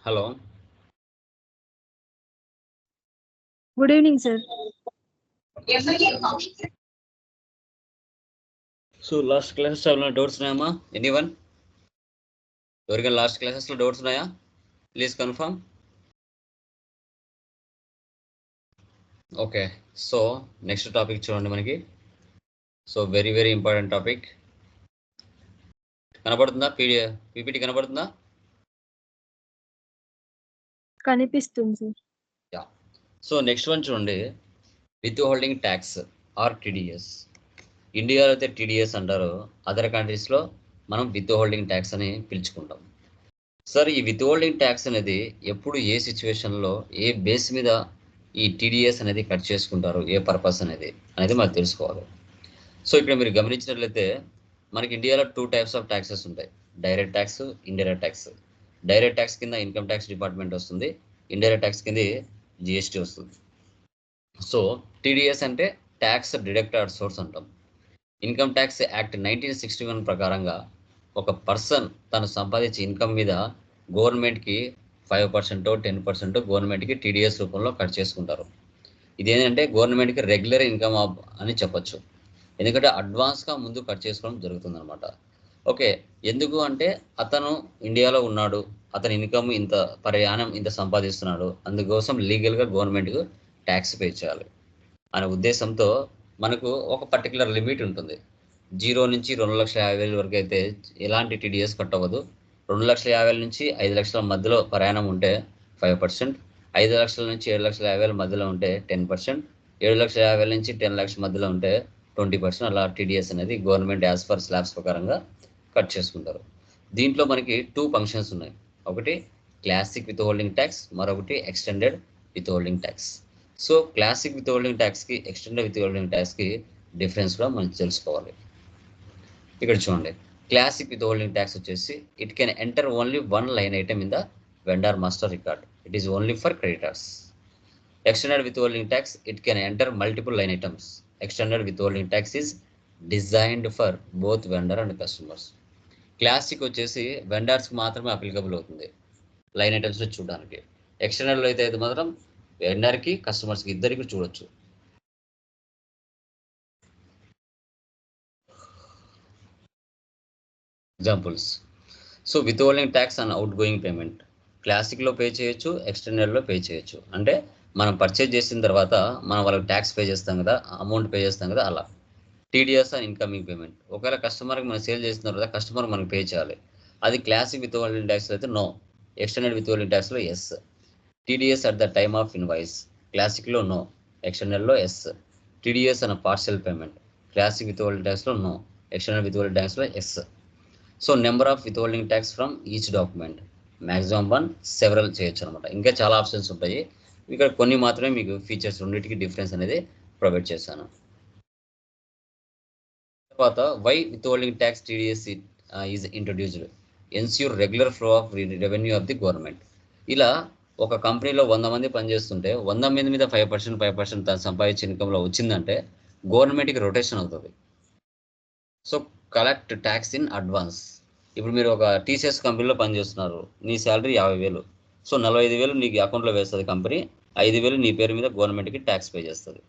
Hello. Good evening, sir. So last classes లో doubts ఉన్నాయమ్మా? Anyone? ఎవరికైనా లాస్ట్ క్లాసెస్ లో డౌట్స్ ఉన్నాయా? Please confirm. Okay, so next topic చూడండి మనకి. So very very important topic. కనబడుతుందా? పీపీటీ కనబడుతుందా? కనిపిస్తుంది sir. Yeah. So next one చూడండి, withholding tax or TDS. ఇండియాలో అయితే టీడీఎస్ అంటారు, అదర్ కంట్రీస్లో మనం విత్ హోల్డింగ్ ట్యాక్స్ అని పిలుచుకుంటాం. సార్, ఈ విత్ హోల్డింగ్ ట్యాక్స్ అనేది ఎప్పుడు, ఏ సిచ్యువేషన్లో, ఏ బేస్ మీద ఈ టీడీఎస్ అనేది కట్ చేసుకుంటారు, ఏ పర్పస్ అనేది మనకు తెలుసుకోవాలి. సో ఇక్కడ మీరు గమనించినట్లయితే మనకి ఇండియాలో 2 టైప్స్ ఆఫ్ ట్యాక్సెస్ ఉంటాయి, direct tax, indirect tax. Direct tax కింద ఇన్కమ్ ట్యాక్స్ డిపార్ట్మెంట్ వస్తుంది, ఇండైరెక్ట్ ట్యాక్స్ కింద జిఎస్టీ వస్తుంది. సో టీడీఎస్ అంటే ట్యాక్స్ డిడక్టెడ్ సోర్స్ అంటాం. ఇన్కమ్ ట్యాక్స్ యాక్ట్ 1961 ప్రకారంగా ఒక పర్సన్ తను సంపాదించే ఇన్కమ్ మీద గవర్నమెంట్కి 5% 10% గవర్నమెంట్కి టీడీఎస్ రూపంలో కట్ చేసుకుంటారు. ఇదేంటంటే గవర్నమెంట్కి రెగ్యులర్ ఇన్కమ్ అని చెప్పొచ్చు, ఎందుకంటే అడ్వాన్స్గా ముందు కట్ చేసుకోవడం జరుగుతుంది అనమాట. ఓకే, ఎందుకు అంటే అతను ఇండియాలో ఉన్నాడు, అతని ఇన్కమ్ ఇంత ప్రయాణం ఇంత సంపాదిస్తున్నాడు, అందుకోసం లీగల్గా గవర్నమెంట్కు ట్యాక్స్ పే చేయాలి అనే ఉద్దేశంతో మనకు ఒక పర్టికులర్ లిమిట్ ఉంటుంది. 0 నుంచి 2,50,000 వరకు అయితే ఎలాంటి టీడీఎస్ కట్ అవ్వదు. 2,50,000 నుంచి 5,00,000 మధ్యలో ప్రయాణం ఉంటే 5%, 5,00,000 నుంచి 7,50,000 మధ్యలో ఉంటే 10%, 7,50,000 నుంచి 10,00,000 మధ్యలో ఉంటే 20%. అలా టీడీఎస్ అనేది గవర్నమెంట్ యాజ్ పర్ స్లాబ్స్ ప్రకారంగా కట్ చేసుకుంటారు. దీంట్లో మనకి 2 ఫంక్షన్స్ ఉన్నాయి, ఒకటి క్లాసిక్ విత్ హోల్డింగ్ ట్యాక్స్, మరొకటి extended withholding tax. So classic withholding ట్యాక్స్కి, ఎక్స్టెండెడ్ విత్ హోల్డింగ్ ట్యాక్స్కి డిఫరెన్స్ కూడా మనం తెలుసుకోవాలి. ఇక్కడ చూడండి, క్లాసిక్ విత్ హోల్డింగ్ ట్యాక్స్ వచ్చేసి it can enter only 1 line item in the vendor master record, it is only for creditors. Extended withholding tax it can enter multiple line items. Extended withholding tax is designed for both vendor and customers. Classic వచ్చేసి వెండర్స్కి మాత్రమే applicable అవుతుంది line ఐటమ్స్లో చూడడానికి. ఎక్స్టెండెడ్లో అయితే మాత్రం వెండర్కి కస్టమర్స్కి ఇద్దరికి చూడొచ్చు. Examples, so withholding tax and outgoing payment క్లాసిక్లో పే చేయొచ్చు, ఎక్స్టెండెడ్లో పే చేయొచ్చు. అంటే మనం పర్చేజ్ చేసిన తర్వాత మనం వాళ్ళకి ట్యాక్స్ పే చేస్తాం కదా, అమౌంట్ పే చేస్తాం కదా, అలా. టీడీఎస్ అండ్ ఇన్కమింగ్ పేమెంట్, ఒకవేళ కస్టమర్కి మనం సేల్ చేసిన తర్వాత కస్టమర్ మనకు పే చేయాలి, అది క్లాసిక్ విత్ హోల్డింగ్ ట్యాక్స్లో అయితే నో, ఎక్స్టెండెడ్ విత్ హోల్డింగ్ ట్యాక్స్లో yes. TDS at the time of invoice, క్లాసిక్లో నో, ఎక్స్టెండెడ్లో ఎస్. టీడీఎస్ అన్న partial payment, classic withholding ట్యాక్స్లో నో, ఎక్స్టెండెడ్ విత్ హోల్డింగ్ ట్యాక్స్లో yes. So number of withholding tax from each document, maximum 1, several చేయొచ్చు అనమాట. ఇంకా చాలా options ఉంటాయి, ఇక్కడ కొన్ని మాత్రమే మీకు ఫీచర్స్ రెండింటికి డిఫరెన్స్ అనేది ప్రొవైడ్ చేశాను. తర్వాత why withholding tax TDS is introduced, ensure regular flow of revenue of the government. ఇలా ఒక కంపెనీలో 100 మంది పనిచేస్తుంటే 100 మంది మీద 5% తను సంపాదించే ఇన్కంలో వచ్చిందంటే గవర్నమెంట్కి రొటేషన్ అవుతుంది. So collect tax in advance. ఇప్పుడు మీరు ఒక టీసీఎస్ కంపెనీలో పనిచేస్తున్నారు, నీ శాలరీ 50,000, సో 45,000 నీకు అకౌంట్లో వేస్తుంది కంపెనీ, 5,000 నీ పేరు మీద గవర్నమెంట్కి ట్యాక్స్ పే చేస్తుంది.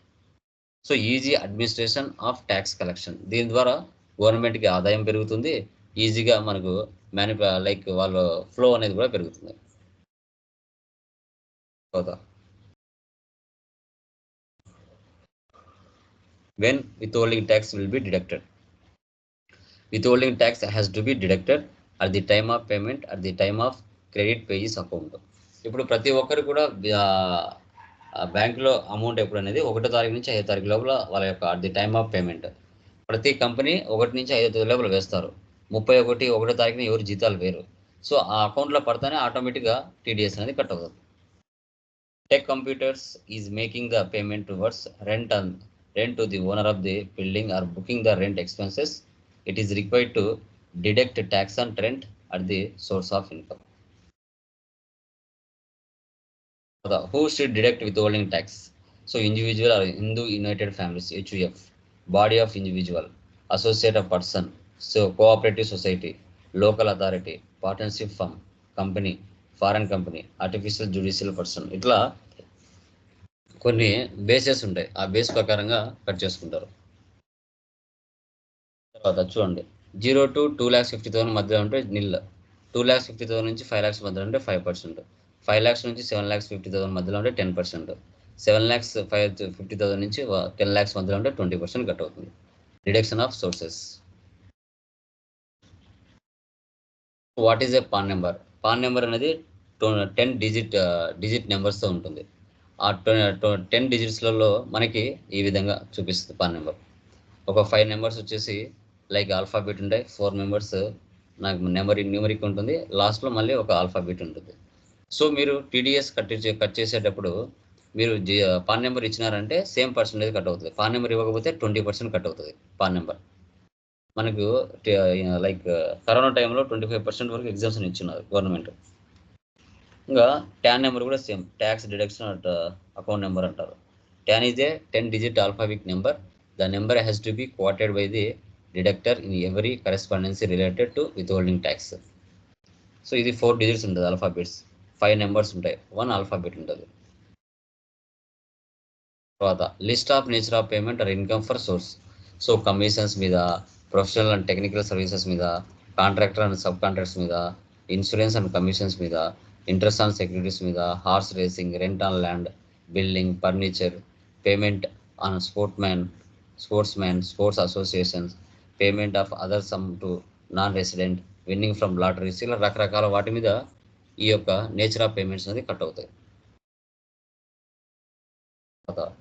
So easy administration of tax collection, దీని ద్వారా గవర్నమెంట్కి ఆదాయం పెరుగుతుంది, ఈజీగా మనకు లైక్ వాళ్ళ ఫ్లో అనేది కూడా పెరుగుతుంది. When withholding tax will be deducted, withholding tax has to be deducted at the time of payment, at the time of credit pages account. ఇప్పుడు ప్రతి ఒక్కరు కూడా బ్యాంకులో అమౌంట్ ఎప్పుడు అనేది 1వ తారీఖు నుంచి 5వ తారీఖు లోపల వాళ్ళ యొక్క at the time of payment, ప్రతి కంపెనీ 1 నుంచి 5వ తేదీ లోపల వేస్తారు. 31 1వ తారీఖున ఎవరు జీతాలు వేరు, సో ఆ అకౌంట్లో పడితేనే ఆటోమేటిక్గా టీడీఎస్ అనేది కట్ అవుతుంది. Tech computers is making the payment towards rent to the owner of the building or booking the rent expenses, it is required to deduct tax on rent at the source of income. Who should deduct withholding tax? So individual or Hindu United Families, HUF, body of individual, associate of person, so cooperative society, local authority, partnership firm, company, foreign company, artificial judicial person, ఇట్లా కొన్ని bases ఉంటాయి. ఆ base ప్రకారంగా cut చేసుకుంటారు. తర్వాత చూడండి, 0 to 2,50,000 మధ్యలో ఉంటే నిల్, 2,50,000 నుంచి 5 lakhs మధ్యలో ఉంటే 5%, 5 lakhs నుంచి 7,50,000 మధ్యలో ఉంటే 10%, 7,50,000 నుంచి 10 lakhs మధ్యలో ఉంటే 20% కట్ అవుతుంది. Deduction of sources. What is a pan number? Pan number అనేది 10 డిజిట్ నెంబర్స్తో ఉంటుంది. ఆ 10 డిజిట్స్లలో మనకి ఈ విధంగా చూపిస్తుంది పాన్ నెంబర్. ఒక 5 నెంబర్స్ వచ్చేసి లైక్ ఆల్ఫాబెట్ ఉంటాయి, 4 మెంబర్స్ నాకు న్యూమరిక్ ఉంటుంది, లాస్ట్లో మళ్ళీ ఒక ఆల్ఫాబెట్ ఉంటుంది. సో మీరు టీడీఎస్ కట్ చేసేటప్పుడు మీరు పాన్ నెంబర్ ఇచ్చినారంటే సేమ్ పర్సెంటేజ్ కట్ అవుతుంది. పాన్ నెంబర్ ఇవ్వకపోతే 20% కట్ అవుతుంది పాన్ నెంబర్. మనకు లైక్ కరోనా టైంలో 25% వరకు ఎగ్జామ్షన్ ఇచ్చినారు గవర్నమెంట్. ఇంకా ట్యాన్ నెంబర్ కూడా same, tax deduction account number అంటారు. TAN is a 10 digit alphabetic number. The number has to be quoted by the deductor in every correspondence related to withholding tax. So ఇది 4 digits ఉంటుంది alphabets, 5 numbers ఉంటాయి, 1 alphabet ఉంటుంది. తర్వాత list of nature of payment or income for source. So commissions మీద, professional and technical services మీద, contractor and sub contracts మీద, insurance and commissions మీద, interest on securities మీద, horse racing, rent on land, building, furniture, payment on sportsmen, sports associations, payment of other sum to non resident, winning from lotteries, ఇలా రకరకాల వాటి మీద ఈ యొక్క nature of payments అనేది cut అవుతాయి.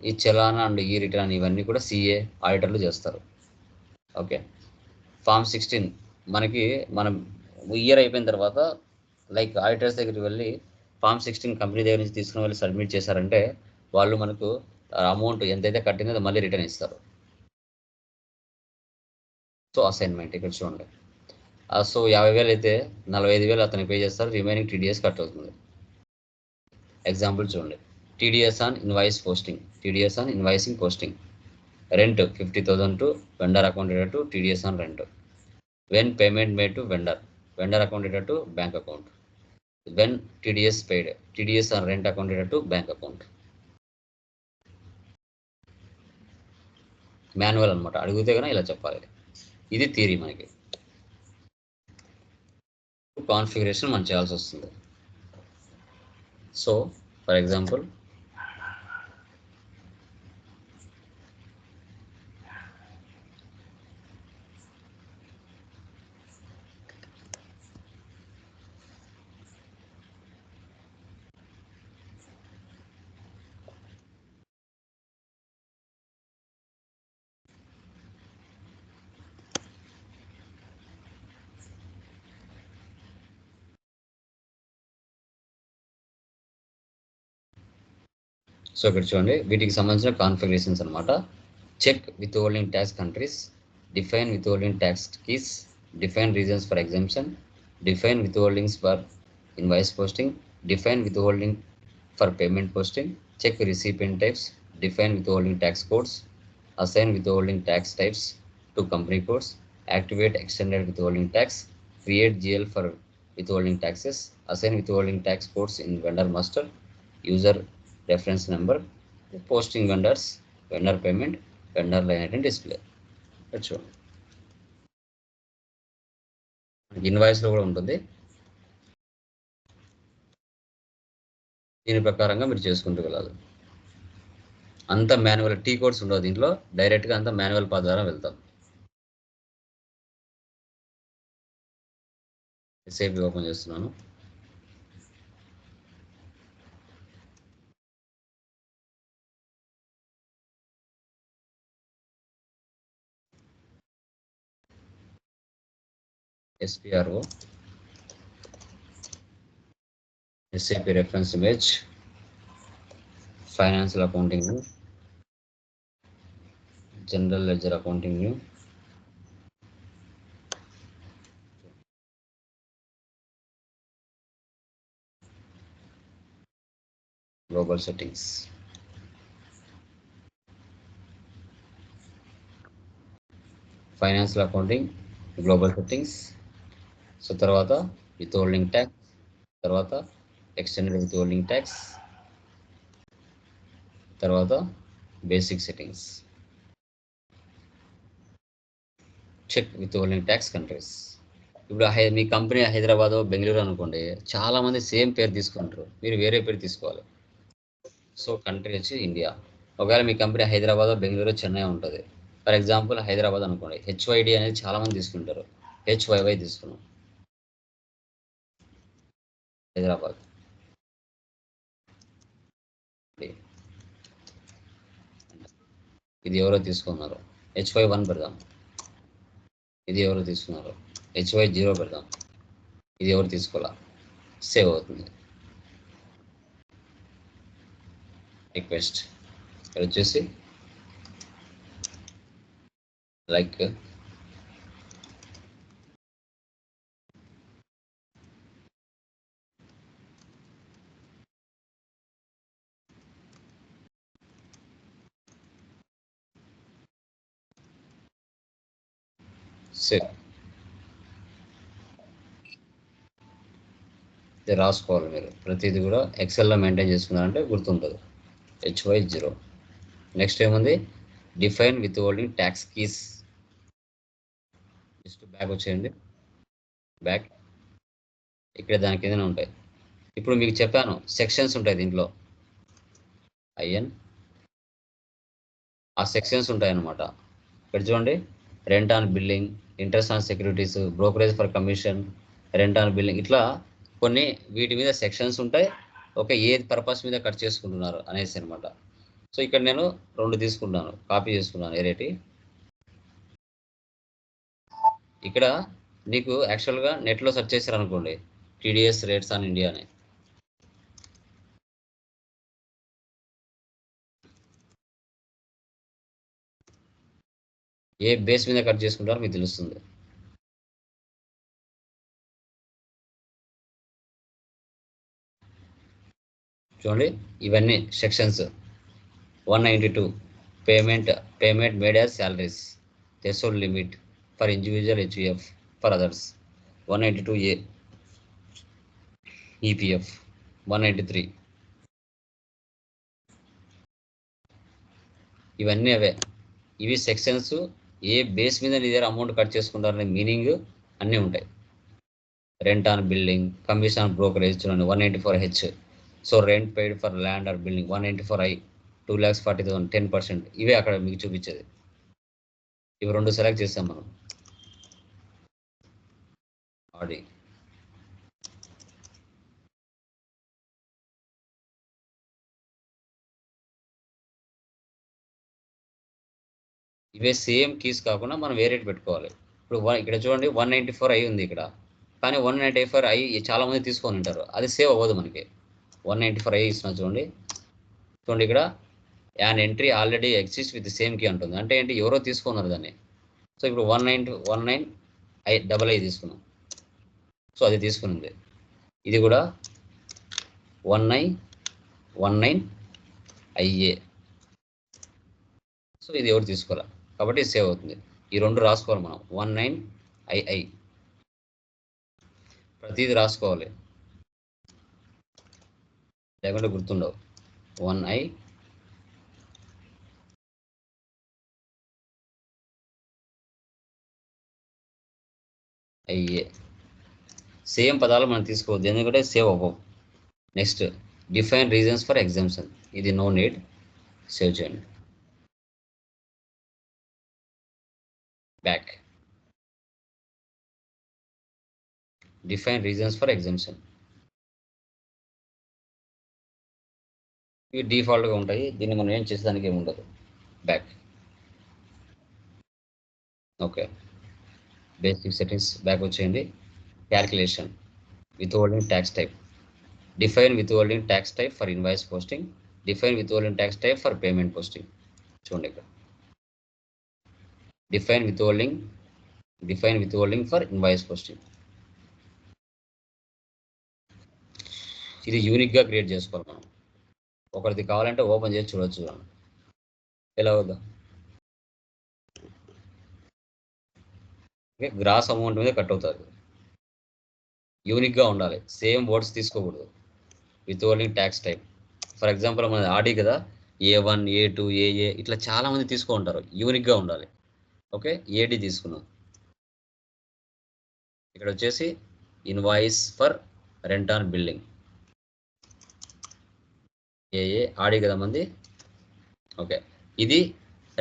ఈ చలానా అండ్ ఈ రిటర్న్ ఇవన్నీ కూడా సిఏ ఆడిటర్లు చేస్తారు. ఓకే. ఫామ్ 16 మనకి మనం ఇయర్ అయిపోయిన తర్వాత లైక్ ఆడిటర్స్ దగ్గరికి వెళ్ళి ఫామ్ 16 కంపెనీ దగ్గర నుంచి తీసుకుని వెళ్ళి సబ్మిట్ చేశారంటే వాళ్ళు మనకు అమౌంట్ ఎంతైతే కట్టిందో మళ్ళీ రిటర్న్ ఇస్తారు. సో అసైన్మెంట్ ఇక్కడ చూడండి. సో 50,000 అయితే 45,000 అతనికి పే చేస్తారు, రిమైనింగ్ టీడీఎస్ కట్ అవుతుంది. ఎగ్జాంపుల్ చూడండి, TDS on invoice posting, TDS on invoicing posting. Rent 50,000 to vendor account data to TDS on rent. When payment made to vendor account data to bank account. When TDS paid, TDS on rent account data to bank account. Manual అనమాట, అడిగితే కన్నా ఇలా చెప్పాలి. ఇది theory. మనకి configuration మనం చేయాల్సి వస్తుంది. సో ఫర్ ఎగ్జాంపుల్ సో ఇక్కడ చూడండి, వీటికి సంబంధించిన కాన్ఫిగరేషన్స్ అనమాట. Check withholding tax countries, define withholding tax keys, define reasons for exemption, define withholdings for invoice posting, define withholding for payment posting, check recipient types, define withholding tax codes, assign withholding tax types to company codes, activate extended withholding tax, create GL for withholding taxes, assign withholding tax codes in vendor master, user reference number, posting vendors, vendor payment, vendor line item display. That's all. Invoice లో కూడా ఉంటుంది. దీని ప్రకారంగా మీరు చేసుకుంటూ వెళ్ళాలి. అంత manual, T codes ఉండవు దీంట్లో, డైరెక్ట్గా అంతా మాన్యువల్ పాత్ ద్వారా వెళ్తాం. సేఫ్ ఓపెన్ చేస్తున్నాను. SPRO, SAP reference image, financial accounting view, general ledger accounting view, global settings. Financial accounting, global settings. So తర్వాత విత్ హోల్డింగ్ ట్యాక్స్, తర్వాత ఎక్స్టెండెడ్ విత్ హోల్డింగ్ ట్యాక్స్, తర్వాత basic settings, check withholding tax countries. ఇప్పుడు మీ company Hyderabad Bengaluru అనుకోండి, చాలామంది same పేరు తీసుకుంటారు, మీరు వేరే పేరు తీసుకోవాలి. సో కంట్రీ వచ్చి ఇండియా. ఒకవేళ మీ కంపెనీ హైదరాబాద్ బెంగళూరు చెన్నై ఉంటుంది, ఫర్ ఎగ్జాంపుల్ హైదరాబాద్ అనుకోండి, హెచ్వైడి అనేది చాలామంది తీసుకుంటారు, హెచ్వైవై తీసుకున్నాం, హైదరాబాద్. ఇది ఎవరో తీసుకున్నారు, హెచ్వై1 పెడదాం. ఇది ఎవరు తీసుకున్నారు, హెచ్వై0 పెడదాం. ఇది ఎవరు తీసుకోవాలా, సేవ్ అవుతుంది. రిక్వెస్ట్ ఇక్కడ వచ్చేసి లైక్ సేవ్. ఇది రాసుకోవాలి మీరు, ప్రతిదీ కూడా ఎక్సెల్లో మెయింటైన్ చేసుకున్నారంటే గుర్తుంటుంది. హెచ్వై0. నెక్స్ట్ ఏముంది, define withholding tax keys. Just back వచ్చేయండి, బ్యాక్. ఇక్కడ దాని కిందనే ఉంటాయి. ఇప్పుడు మీకు చెప్పాను సెక్షన్స్ ఉంటాయి దీంట్లో, ఐఎన్ ఆ సెక్షన్స్ ఉంటాయి అన్నమాట. ఇక్కడ చూడండి, rent on billing, interest on securities, brokerage for commission, rent on billing, ఇట్లా కొన్ని వీటి మీద సెక్షన్స్ ఉంటాయి. ఏ పర్పస్ మీద కట్ చేసుకుంటున్నారు అనేసి అనమాట. సో ఇక్కడ నేను 2 తీసుకున్నాను, కాపీ చేసుకున్నాను ఏరేటి. ఇక్కడ నీకు యాక్చువల్గా నెట్లో సెర్చ్ చేశారు అనుకోండి, టీడీఎస్ రేట్స్ ఆన్ ఇండియా అని. ఏ బేస్ మీద కట్ చేసుకుంటారో మీకు తెలుస్తుంది. చూడండి, ఇవన్నీ sections. 192 payment made as salaries, threshold limit for individual HUF, for others. 192A EPF, 193. ఇవన్నీ అవే. ఇవి సెక్షన్స్. ఏ బేస్ మీద నీ దగ్గర అమౌంట్ కట్ చేసుకుంటారనే మీనింగ్ అన్నీ ఉంటాయి. Rent on building, commission on brokerage చూడండి 194H. So rent paid for land or building 194I, 2,40,000, 10%. ఇవే అక్కడ మీకు చూపించేది. ఇవి 2 సెలెక్ట్ చేసాం మనం. ఆడి ఇవే సేమ్ కీస్ కాకుండా మనం వేరే పెట్టుకోవాలి. ఇప్పుడు ఇక్కడ చూడండి 194I ఉంది ఇక్కడ, కానీ 194I చాలా మంది తీసుకొని ఉంటారు, అది సేవ్ అవ్వదు మనకి. 194I ఇస్తున్నా చూడండి. చూడండి ఇక్కడ an entry already exist with same key అంటుంది, అంటే ఏంటి, ఎవరో తీసుకున్నారు దాన్ని. సో ఇప్పుడు 191I తీసుకున్నాం, సో అది తీసుకునింది. ఇది కూడా 1919IA. సో ఇది ఎవరు తీసుకోవాలి కాబట్టి సేవ్ అవుతుంది. ఈ 2 రాసుకోవాలి మనం, 19II. ప్రతిదీ రాసుకోవాలి, లేకుంటే గుర్తుండవు. 1IA. సేమ్ పదాలు మనం తీసుకోవద్దు, ఎందుకంటే సేవ్ అవ్వవు. Next define reasons for exemption, ఇది నో నీడ్, సేవ్ చేయండి. Back, define reasons for exemption. ఇవి డిఫాల్ట్గా ఉంటాయి, దీన్ని మనం ఏం చేసేదానికి ఏమి ఉండదు. Back. Okay, basic settings back వచ్చేయండి. Calculation withholding tax type, define withholding tax type for invoice posting, define withholding tax type for payment posting. చూడండి ఇక్కడ define withholding for invoice posting. ఇది యూనిక్గా create చేసుకోవాలి మనం. ఒకరిది కావాలంటే open చేసి చూడొచ్చు, ఎలా అవుదా. గ్రాస్ అమౌంట్ మీద కట్ అవుతుంది, యూనిక్గా ఉండాలి, సేమ్ వర్డ్స్ తీసుకోకూడదు. With holding tax type. For example మన ఆడి కదా, A1 A2 AA ఇట్లా చాలా మంది తీసుకుంటారు, యూనిక్గా ఉండాలి. ఓకే, ఏడి తీసుకున్నాం. ఇక్కడ వచ్చేసి invoice for rent on building, ఏఏ ఆడి కదా మంది. ఓకే, ఇది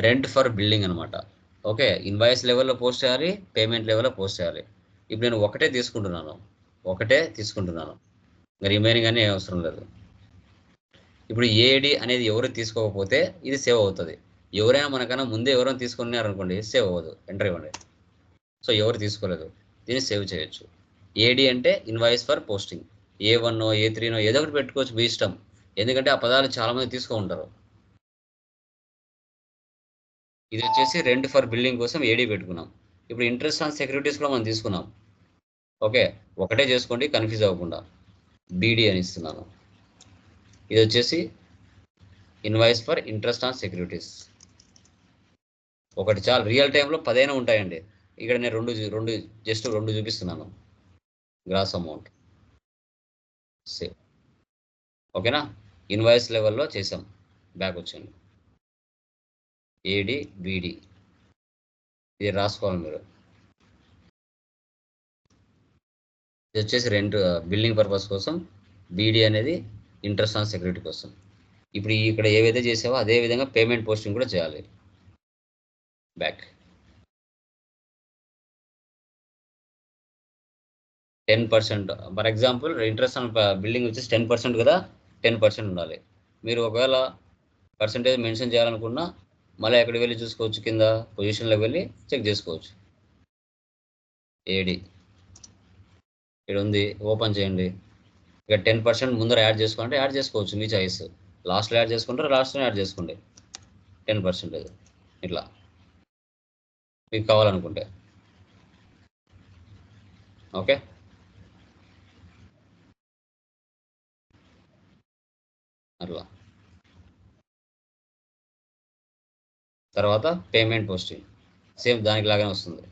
రెంట్ ఫర్ బిల్డింగ్ అనమాట. ఓకే, ఇన్వాయిస్ లెవెల్లో పోస్ట్ చేయాలి, పేమెంట్ లెవెల్లో పోస్ట్ చేయాలి. ఇప్పుడు నేను ఒకటే తీసుకుంటున్నాను, రిమైనింగ్ అనే అవసరం లేదు. ఇప్పుడు ఏడి అనేది ఎవరు తీసుకోకపోతే ఇది సేవ్ అవుతుంది. ఎవరైనా మనకన్నా ముందే ఎవరైనా తీసుకున్నారు అనుకోండి, సేవ్ అవ్వదు, ఎంటర్ ఇవ్వండి. సో ఎవరు తీసుకోలేదు, దీన్ని సేవ్ చేయొచ్చు. ఏడి అంటే invoice for posting, A1 A3 ఏదో ఒకటి పెట్టుకోవచ్చు, మీ ఇష్టం. ఎందుకంటే ఆ పదాలు చాలా మంది తీసుకో ఉంటారు. ఇది వచ్చేసి రెంట్ ఫర్ బిల్డింగ్ కోసం ఏడీ పెట్టుకున్నాం. ఇప్పుడు ఇంట్రెస్ట్ ఆన్ సెక్యూరిటీస్లో మనం తీసుకున్నాం. ఓకే, ఒకటే చేసుకోండి, కన్ఫ్యూజ్ అవ్వకుండా. బీడీ అని ఇస్తున్నాను. ఇది వచ్చేసి invoice for interest on securities. ఒకటి చాలు, రియల్ టైంలో 10 ఉంటాయండి. ఇక్కడ నేను రెండు చూపిస్తున్నాను. Gross amount save. ఓకేనా, ఇన్వాయిస్ లెవెల్లో చేసాం. బ్యాక్ వచ్చండి, ఏడి బీడి ఇది రాసుకోవాలి మీరు. ఇది వచ్చేసి రెంట్ బిల్డింగ్ పర్పస్ కోసం, బీడీ అనేది ఇంట్రెస్ట్ ఆన్ సెక్యూరిటీ కోసం. ఇప్పుడు ఇక్కడ ఏవైతే చేసావో అదే విధంగా పేమెంట్ పోస్టింగ్ కూడా చేయాలి. Back 10%. For example interest on building వచ్చేసి 10% కదా, 10% ఉండాలి. మీరు ఒకవేళ పర్సంటేజ్ మెన్షన్ చేయాలనుకున్నా మళ్ళీ ఎక్కడికి వెళ్ళి చూసుకోవచ్చు, కింద పొజిషన్లోకి వెళ్ళి చెక్ చేసుకోవచ్చు. ఏడి ఇక్కడ ఉంది, ఓపెన్ చేయండి. ఇక 10% ముందర యాడ్ చేసుకోవాలంటే యాడ్ చేసుకోవచ్చు, మీ చాయిస్. లాస్ట్లో యాడ్ చేసుకుంటారు, లాస్ట్లో యాడ్ చేసుకోండి 10%. ఇట్లా మీకు కావాలనుకుంటే. ఓకే, అట్లా. తర్వాత పేమెంట్ పోస్టింగ్ సేమ్ దానికి లాగానే వస్తుంది.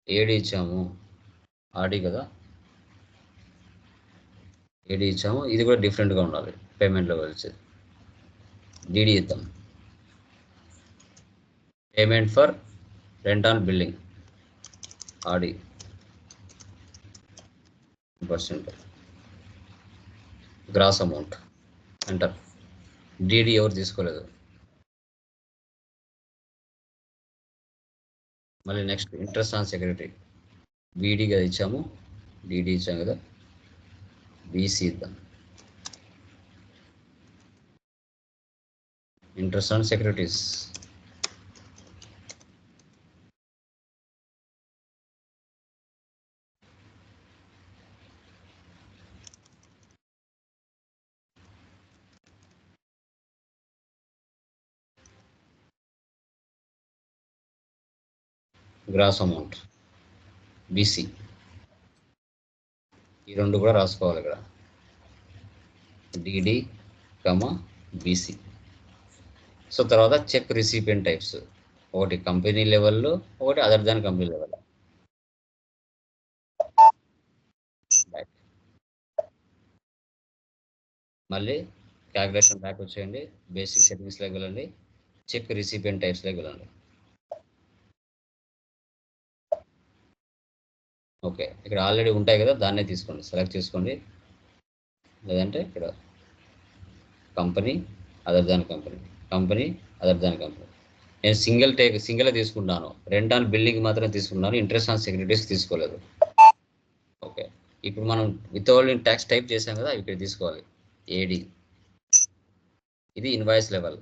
ఏడి ఇచ్చాము, ఆడి కదా, ఏడి ఇచ్చాము. ఇది కూడా డిఫరెంట్గా ఉండాలి, పేమెంట్లో వచ్చేది. డిడి ఇద్దాం, payment for rent on building, ఆడి 10%, గ్రాస్ అమౌంట్, ఎంటర్. డిడి ఎవరు తీసుకోలేదు. మళ్ళీ నెక్స్ట్ ఇంట్రెస్ట్ ఆన్ సెక్యూరిటీ, బీడీ కదా ఇచ్చాము, డిడి ఇచ్చాము కదా, బీసీ ఇద్దాం. Interest on securities, gross amount, BC. ఈ రెండు కూడా రాసుకోవాలి ఇక్కడ, డిడి కమా బీసీ. సో తర్వాత చెక్ రిసిపియెంట్ టైప్స్, ఒకటి కంపెనీ లెవెల్లో, ఒకటి అదర్ దాన్ కంపెనీ లెవెల్. మళ్ళీ క్యాల్కులేషన్ బ్యాక్ వచ్చేయండి, బేసిక్ సెట్టింగ్స్లోకి వెళ్ళండి, చెక్ రిసిపియెంట్ టైప్స్లోకి వెళ్ళండి. ఓకే, ఇక్కడ ఆల్రెడీ ఉంటాయి కదా, దాన్నే తీసుకోండి, సెలెక్ట్ చేసుకోండి. లేదంటే ఇక్కడ company other than company, company other than company. నేను సింగిల్ తీసుకుంటాను, రెంట్ ఆన్ బిల్డింగ్ మాత్రం తీసుకున్నాను, ఇంట్రెస్ట్ ఆన్ సెక్యూరిటీస్ తీసుకోలేదు. ఓకే, ఇప్పుడు మనం విత్ హోల్డింగ్ ట్యాక్స్ టైప్ చేసాం కదా, ఇక్కడ తీసుకోవాలి. ఏడి, ఇది ఇన్వాయిస్ లెవెల్,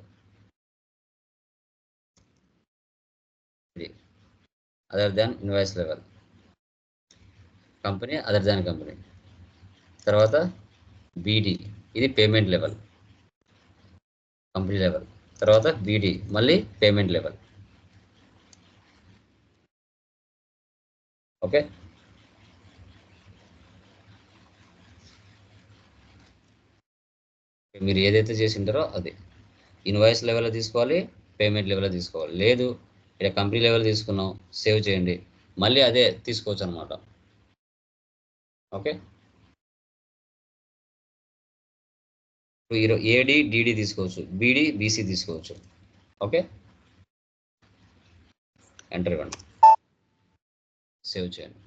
ఇది other than invoice level, company other than company. తర్వాత బీడీ, ఇది పేమెంట్ లెవెల్, కంపెనీ లెవెల్. తర్వాత బీడీ, మళ్ళీ పేమెంట్ లెవెల్. ఓకే, మీరు ఏదైతే చేసి ఉంటారో అది ఇన్వాయిస్ లెవెల్లో తీసుకోవాలి, పేమెంట్ లెవెల్లో తీసుకోవాలి. లేదు ఇక్కడ కంపెనీ లెవెల్ తీసుకున్నాం, సేవ్ చేయండి, మళ్ళీ అదే తీసుకోవచ్చు అనమాట. ఓకే, ఇప్పుడు ఏడి డిడి తీసుకోవచ్చు, బీడి బీసీ తీసుకోవచ్చు. ఓకే, ఎంటర్ ఇవ్వండి, సేవ్ చేయండి.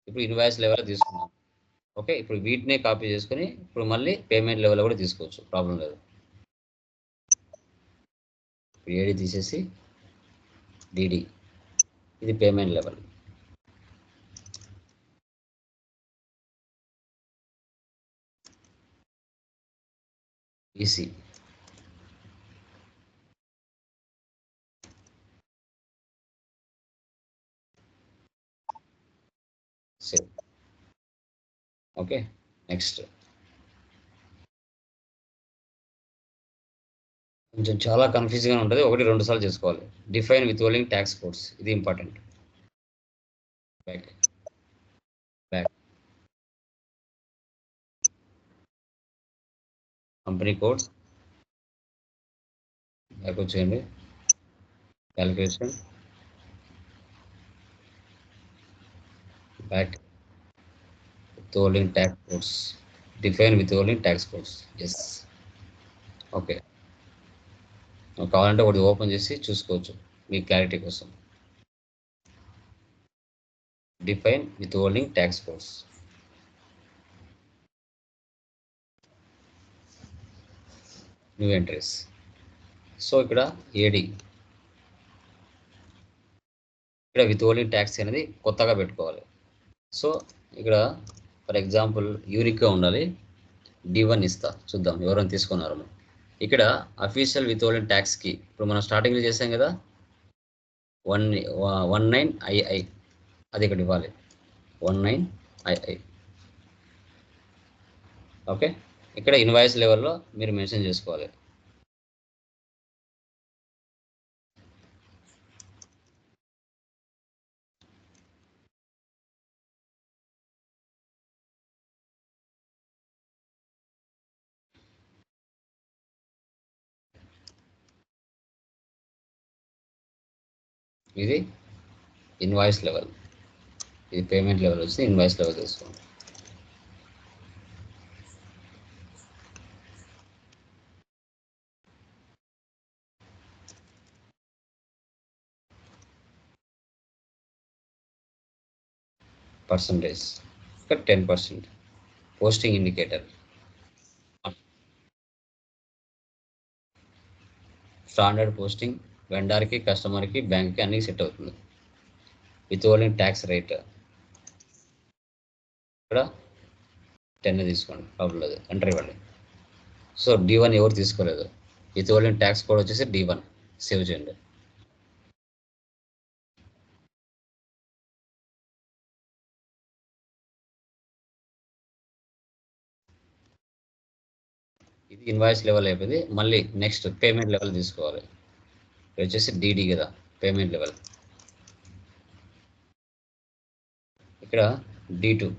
ఇప్పుడు ఇన్వాయిస్ లెవెల్ తీసుకున్నాం. ఓకే, ఇప్పుడు వీటినే కాపీ చేసుకుని ఇప్పుడు మళ్ళీ పేమెంట్ లెవెల్ కూడా తీసుకోవచ్చు, ప్రాబ్లం లేదు. ఇప్పుడు ఏడి తీసేసి డిడి, ఇది payment level. EC, save. Okay, next. కొంచెం చాలా కన్ఫ్యూజింగ్గా ఉంటుంది, 1-2 సార్లు చేసుకోవాలి. Define withholding tax codes, ఇది important. Back back company codes, back వచ్చేయండి, calculation, back withholding tax codes, define withholding tax codes. Yes. Okay, కావాలంటే ఒకటి ఓపెన్ చేసి చూసుకోవచ్చు మీ క్లారిటీ కోసం. Define withholding tax codes. New entries. So ఇక్కడ AD, ఇక్కడ విత్ హోల్డింగ్ ట్యాక్స్ అనేది కొత్తగా పెట్టుకోవాలి. సో ఇక్కడ ఫర్ ఎగ్జాంపుల్ యూనిక్గా ఉండాలి, D1 ఇస్తా, చూద్దాం ఎవరైనా తీసుకున్నారు. ఇక్కడ అఫీషియల్ విత్ హోల్డింగ్ ట్యాక్స్కి ఇప్పుడు మనం స్టార్టింగ్లో చేసాం కదా, 19II, అది ఇక్కడ ఇవ్వాలి, 19II. ఓకే, ఇక్కడ ఇన్వాయిస్ లెవెల్లో మీరు మెన్షన్ చేసుకోవాలి. ఇది ఇన్వాయిస్ లెవెల్, ఇది పేమెంట్ లెవెల్ వచ్చి ఇన్వాయిస్ లెవెల్ తీసుకోండి. పర్సంటేజ్ ఇక్కడ 10%. పోస్టింగ్ ఇండికేటర్, స్టాండర్డ్ పోస్టింగ్, వెండర్కి, కస్టమర్కి, బ్యాంక్కి అన్ని సెట్ అవుతుంది. విత్ హోల్డింగ్ ట్యాక్స్ రేట్ ఇక్కడ 10 తీసుకోండి, ప్రాబ్లం లేదు, ఎంటర్ ఇవ్వండి. సో D1 ఎవరు తీసుకోలేదు, విత్ హోల్డింగ్ ట్యాక్స్ కోడ్ వచ్చేసి D1, సేవ్ చేయండి. ఇది ఇన్వాయిస్ లెవెల్ అయిపోయింది. మళ్ళీ నెక్స్ట్ పేమెంట్ లెవెల్ తీసుకోవాలి, ఇది వచ్చేసి డిడి కదా, పేమెంట్ లెవెల్. ఇక్కడ D2,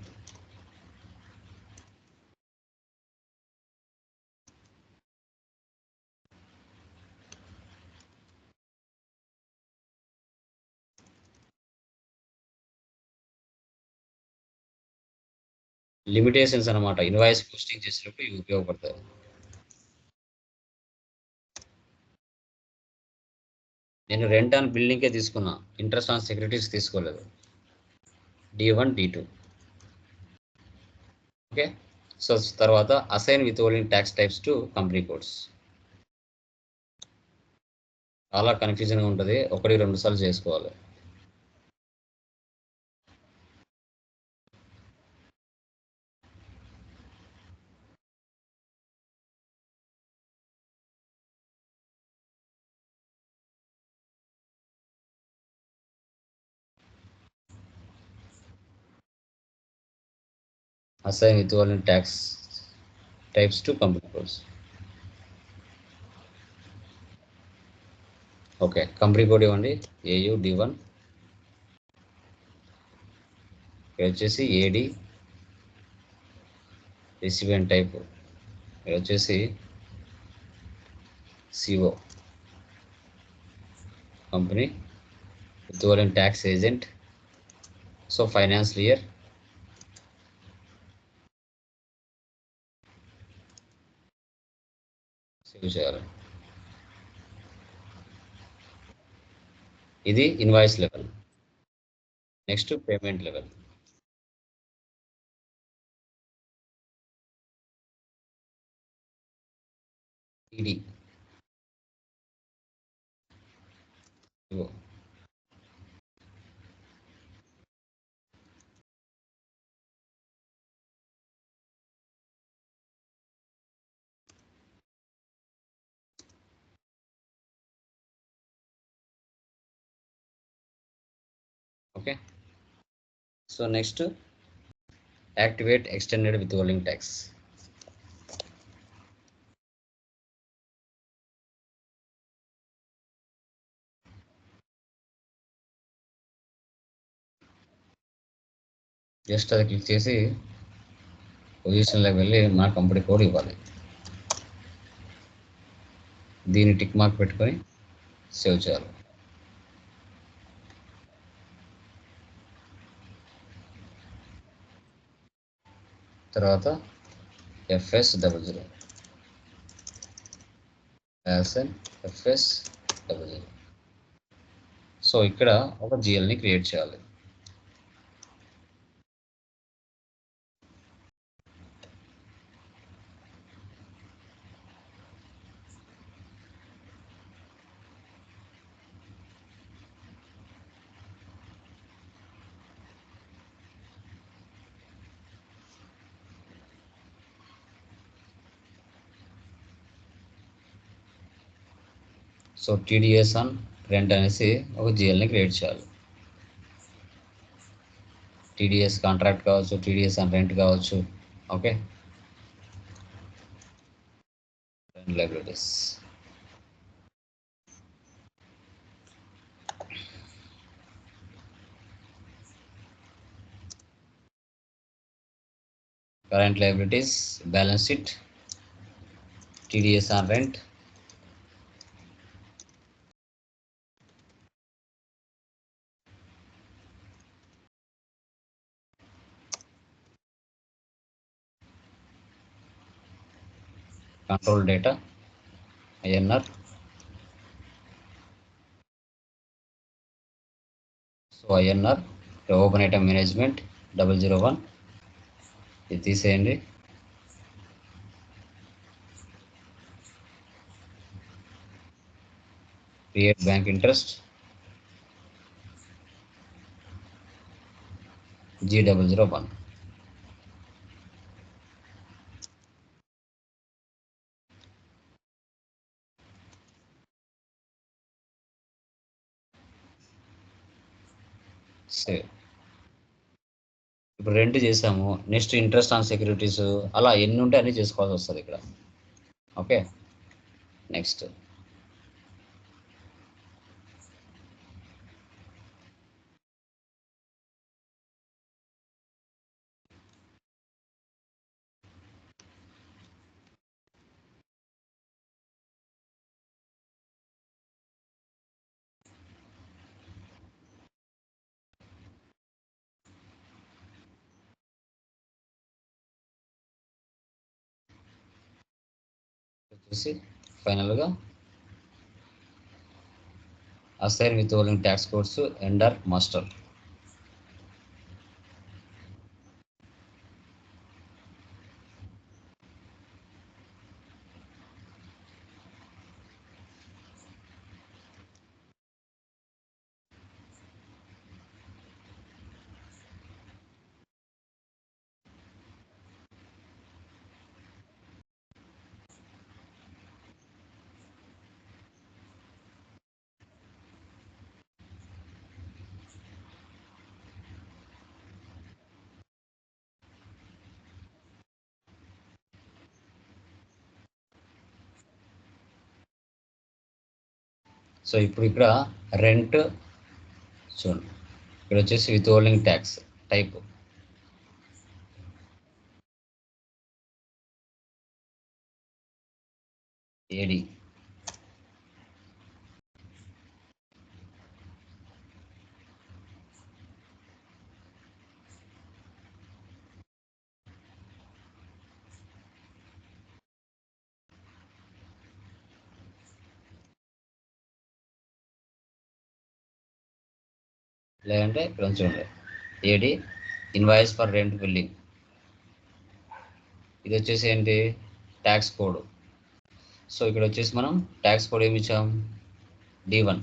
లిమిటేషన్స్ అనమాట, ఇన్వాయిస్ పోస్టింగ్ చేసేటప్పుడు ఇవి ఉపయోగపడతాయి. నేను రెంట్ ఆన్ బిల్డింగ్కే తీసుకున్నా, ఇంట్రెస్ట్ ఆన్ సెక్యూరిటీస్ తీసుకోలేదు. D1 D2. ఓకే, సో తర్వాత assign with holding tax types to company codes. చాలా కన్ఫ్యూజన్గా ఉంటుంది, 1-2 సార్లు చేసుకోవాలి. Assign with holding tax types to company codes. Okay, company code ఇవ్వండి, AU D1, ఇక్కడ వచ్చేసి AD, రిసిపియంట్ టైప్ ఇక్కడ వచ్చేసి CO, company withholding tax agent. So financial year save చేయాలి. ఇది invoice level. Next payment level. టీడీ ఇగో okay. So next activate extended withholding tax. Just అది క్లిక్ చేసి పొజిషన్లోకి వెళ్ళి మా కంపెనీ కోడ్ ఇవ్వాలి. దీన్ని టిక్ మార్క్ పెట్టుకొని సేవ్ చేయాలి. తర్వాత FS00 FS00. సో ఇక్కడ ఒక జిఎల్ని క్రియేట్ చేయాలి. సో TDS ఆన్ రెంట్ అనేసి ఒక జిఎల్ని క్రియేట్ చేయాలి. TDS కాంట్రాక్ట్ కావచ్చు, TDS ఆన్ రెంట్ కావచ్చు. Okay. Liabilities. Current liabilities, balance sheet, TDS on rent, control data, INR. So INR open item management 001 ఇది తీసేయండి. Create bank interest G001. Save. ఇప్పుడు rent చేసాము. Next interest on securities, అలా ఎన్ని ఉంటే అన్ని చేసుకోవాల్సి వస్తుంది ఇక్కడ. ఓకే. నెక్స్ట్ వచ్చేసి ఫైనల్గా assign withholding tax codes Ender master. So ఇప్పుడు ఇక్కడ రెంట్ చూడండి, ఇక్కడ వచ్చేసి విత్హోల్డింగ్ ట్యాక్స్ టైప్ AD. లేదంటే ఇక్కడ చూడండి AD invoice for rent billing. ఇది వచ్చేసి ఏంటి ట్యాక్స్ కోడ్. సో ఇక్కడ వచ్చేసి మనం ట్యాక్స్ కోడ్ ఏమి ఇచ్చాం D1.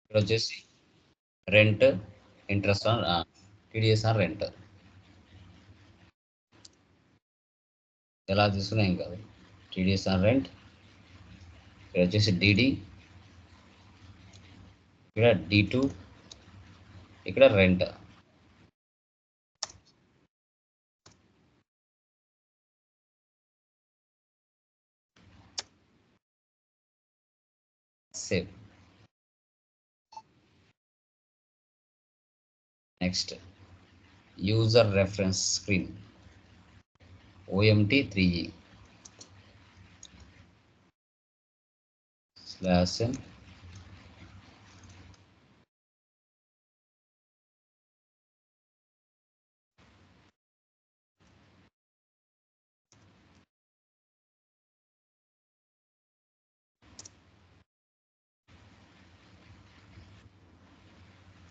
ఇక్కడ వచ్చేసి rent interest on TDS on rent ఎలా తీసుకున్నా ఏం కాదు. టీడీఎస్ ఆన్ రెంట్, ఇక్కడ వచ్చేసి డిడి, ఇక్కడ D2, ఇక్కడ rent. Save. Next user reference screen OMT3E /n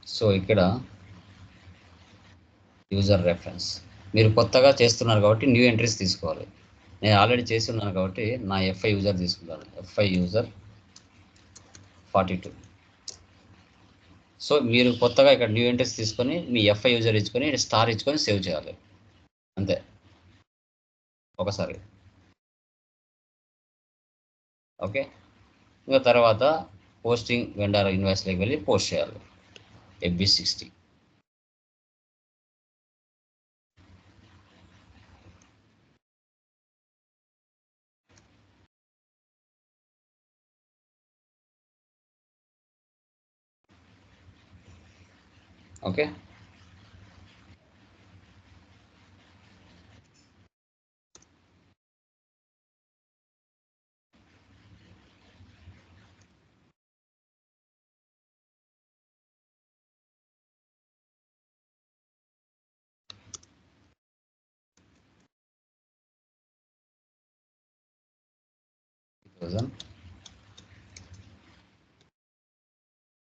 so ఇక్కడ యూజర్ రెఫరెన్స్. మీరు కొత్తగా చేస్తున్నారు కాబట్టి న్యూ ఎంట్రీస్ తీసుకోవాలి. నేను ఆల్రెడీ చేసి ఉన్నాను కాబట్టి నా FI యూజర్ తీసుకుంటాను. FI user 42. సో మీరు కొత్తగా ఇక్కడ న్యూ ఎంట్రీస్ తీసుకొని మీ FI యూజర్ ఇచ్చుకొని స్టార్ ఇచ్చుకొని సేవ్ చేయాలి అంతే ఒకసారి. ఓకే, ఇంకా తర్వాత పోస్టింగ్ వెండర్ ఇన్వాయిస్లోకి వెళ్ళి పోస్ట్ చేయాలి FB60. ఓకే,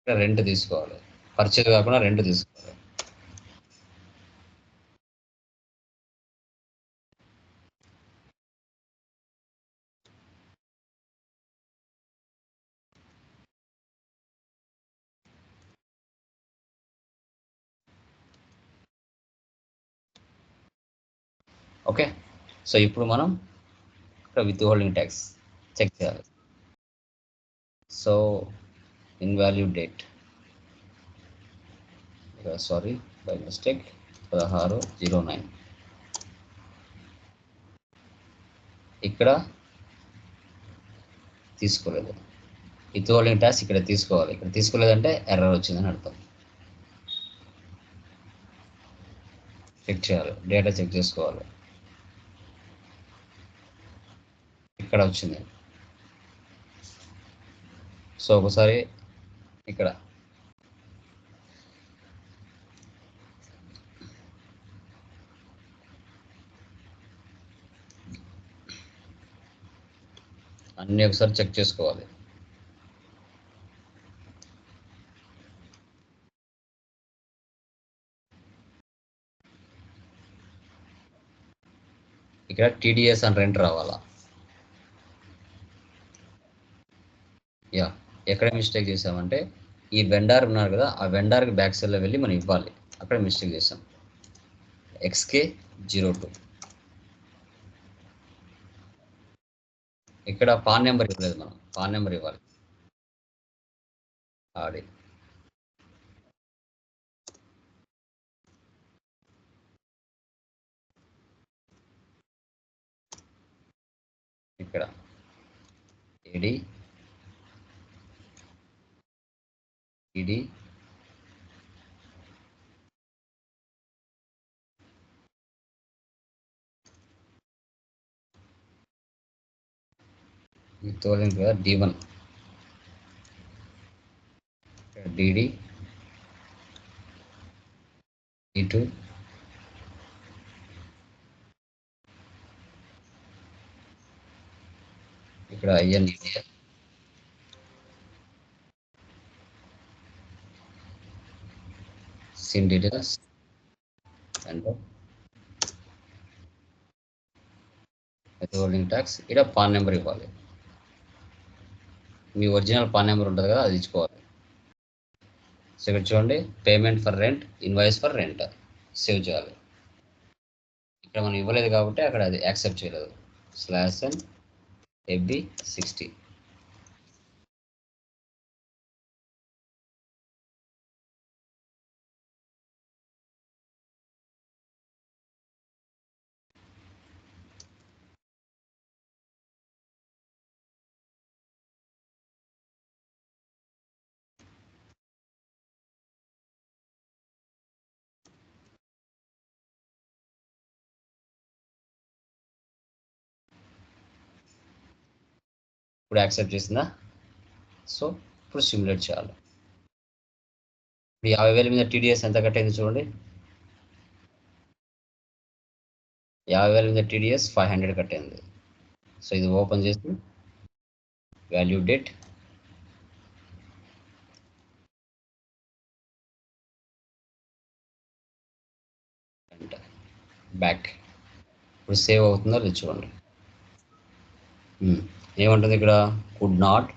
రెంట్ తీసుకోవాలి, పర్చేజ్ కాకుండా రెంట్ తీసుకోవాలి. ఓకే, సో ఇప్పుడు మనం ఇక్కడ విత్ హోల్డింగ్ ట్యాక్స్ చెక్ చేయాలి. సో ఇన్వాల్యూ డేట్, సారీ బై మిస్టేక్ 16/09. ఇక్కడ తీసుకోలేదు. విత్ హోల్డింగ్ ట్యాక్స్ ఇక్కడ తీసుకోవాలి. ఇక్కడ తీసుకోలేదంటే ఎర్రర్ వచ్చిందని అర్థం. చెక్ చేయాలి, డేటా చెక్ చేసుకోవాలి. ఇక్కడ వచ్చింది. సో ఒకసారి ఇక్కడ అన్నీ ఒకసారి చెక్ చేసుకోవాలి. ఇక్కడ టీడీఎస్ అని రెంట్ రావాలా. యా, ఎక్కడ మిస్టేక్ చేసామంటే ఈ వెండార్ ఉన్నారు కదా, ఆ వెండార్కి బ్యాక్ సైడ్లో వెళ్ళి మనం ఇవ్వాలి. అక్కడ మిస్టేక్ చేసాం. XK02 ఇక్కడ పాన్ నెంబర్ ఇవ్వలేదు, మనం పాన్ నెంబర్ ఇవ్వాలి. ఆడి ఇక్కడ ఏడి ఇది తోలింగ్ కదా D1, DD, D2, ఇక్కడ IN India, CIN details and withholding tax. ఇక్కడ పాన్ నెంబర్ ఇవ్వాలి, మీ ఒరిజినల్ పాన్ నెంబర్ ఉంటుంది కదా అది ఇచ్చుకోవాలి. సో ఇక్కడ చూడండి, payment for rent, invoice for rent save చేయాలి. ఇక్కడ మనం ఇవ్వలేదు కాబట్టి అక్కడ అది యాక్సెప్ట్ చేయలేదు. /n FB60. ఇప్పుడు యాక్సెప్ట్ చేసిందా? సో ఇప్పుడు సిమ్యులేట్ చేయాలి. ఇప్పుడు 50,000 మీద టీడీఎస్ ఎంత కట్టయింది చూడండి. 50,000 మీద టీడీఎస్ 500 కట్టయింది. సో ఇది ఓపెన్ చేసి వాల్యూ డేట్ బ్యాక్. ఇప్పుడు సేవ్ అవుతుందో లేదు చూడండి. ఏమంటుంది ఇక్కడ? Could not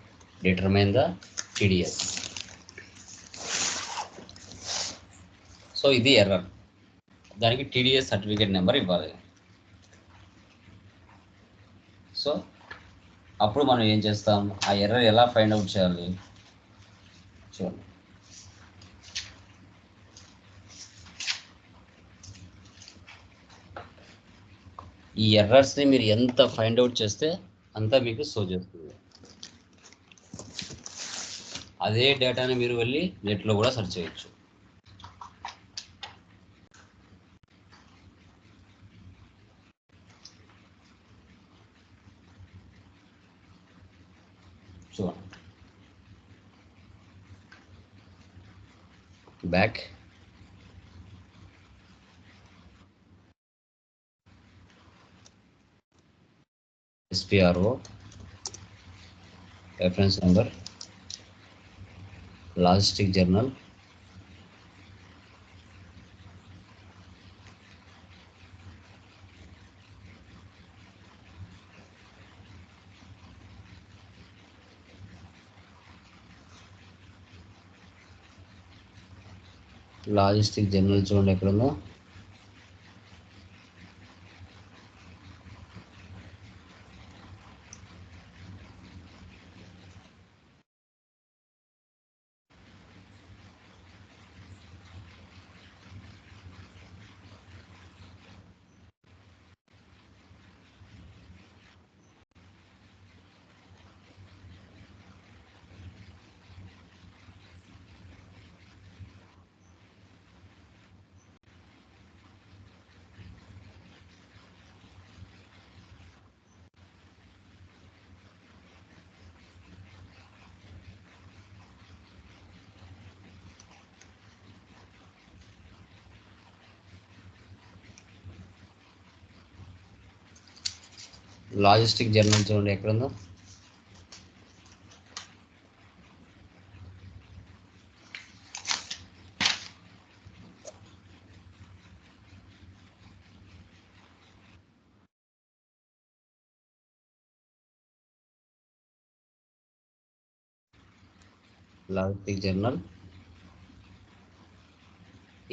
determine the TDS. So ఇది ఎర్రర్, దానికి టీడీఎస్ సర్టిఫికేట్ నెంబర్ ఇవ్వాలి. సో అప్పుడు మనం ఏం చేస్తాం, ఆ ఎర్రర్ ఎలా ఫైండ్ అవుట్ చేయాలి చూడండి. ఈ ఎర్రర్స్ని మీరు ఎంత ఫైండ్ అవుట్ చేస్తే అంతా మీకు షో చేస్తుంది. అదే డేటాని మీరు వెళ్ళి నెట్లో కూడా సెర్చ్ చేయొచ్చు. చూడండి, back, SPRO, reference number, logistic journal, logistic journal చూడండి ఎక్కడుందో. లాజిస్టిక్ జర్నల్ చూడండి ఎక్కడుందో. లాజిస్టిక్ జర్నల్,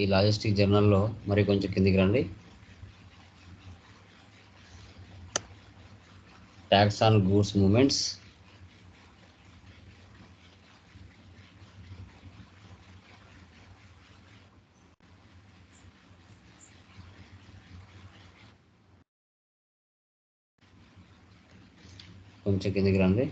ఈ లాజిస్టిక్ జర్నల్లో మరి కొంచెం కిందికి రండి. ట్యాక్స్ ఆన్ గూడ్స్ మూమెంట్స్, కొంచెం కిందికి రండి.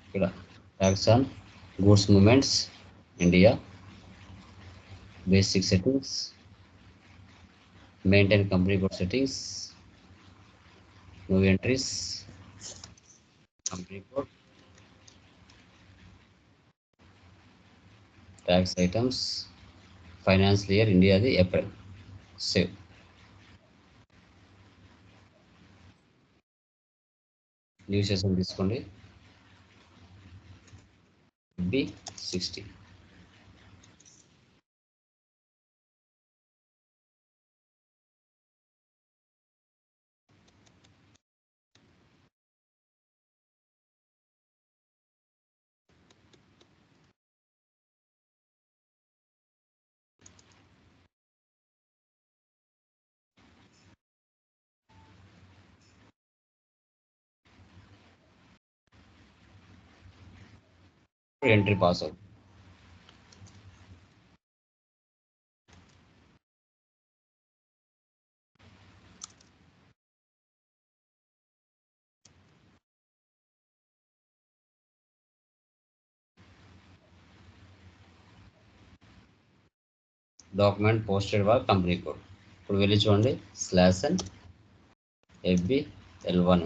ఇక్కడ tax on goods movements India, basic settings, maintain company code settings, No entries. Company code. Tax items. Financial year India the April. Save. New session తీసుకోండి. B60. ఎంట్రీ పాస్ అవుతుంది. Document posted వర్ company code. ఇప్పుడు వెళ్ళి చూడండి /n FBL1.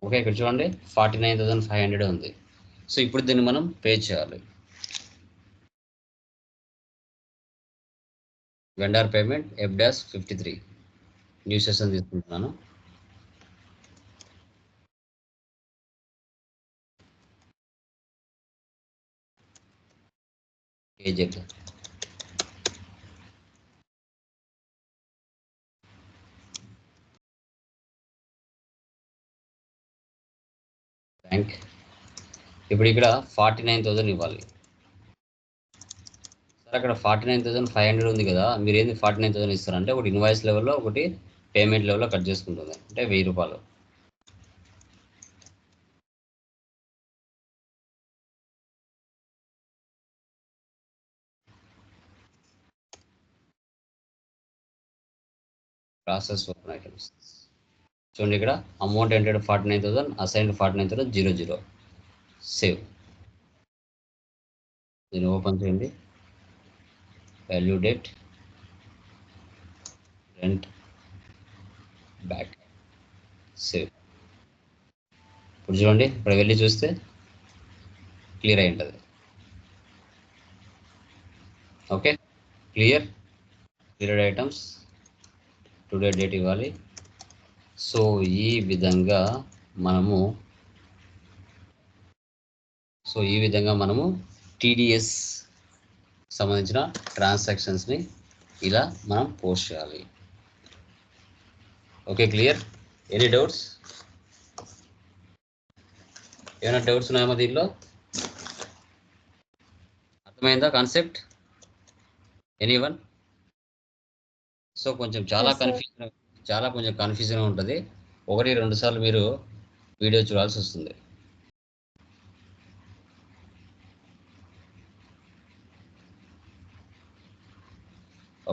Okay, ఇక్కడ చూడండి 49,500 ఉంది. So ఇప్పుడు దీన్ని మనం పే చేయాలి. Vendor payment F-53. New session తీసుకుంటున్నాను. ఏజెడ్. బ్యాంక్. ఇప్పుడు ఇక్కడ 49,000 ఇవ్వాలి. సార్ అక్కడ 49,500 ఉంది కదా, మీరు ఏంది 49,000 ఇస్తారంటే ఒకటి ఇన్వాయిస్ లెవెల్లో ఒకటి పేమెంట్ లెవెల్లో కట్ చేసుకుంటుంది, అంటే 1000 రూపాయలు. ప్రాసెస్ ఓపెన్ ఐటమ్స్ చూడండి, ఇక్కడ అమౌంట్ ఎంటెడ్ 49,000, అసైన్డ్ 49,000 సేవ్. దీన్ని ఓపెన్ చేయండి. Value date, rent, back, save. ఇప్పుడు చూడండి, ఇప్పుడు వెళ్ళి చూస్తే క్లియర్ అయి ఉంటుంది. Okay, clear items, today date ఇవ్వాలి. సో ఈ విధంగా మనము టీడీఎస్ సంబంధించిన ట్రాన్సాక్షన్స్ని ఇలా మనం పోస్ట్ చేయాలి. Okay, clear. Any doubts? ఏమైనా డౌట్స్ ఉన్నాయమ్మా దీనిలో? అర్థమైందా కాన్సెప్ట్? ఎనీవన్? సో కొంచెం చాలా కన్ఫ్యూజన్ ఉంటుంది. 1-2 సార్లు మీరు వీడియో చూడాల్సి వస్తుంది.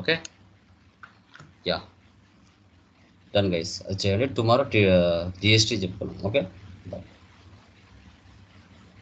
Okay, yeah, done guys. అది చేయండి. టుమారో జిఎస్టీ చెప్పుకున్నాం. Okay, bye.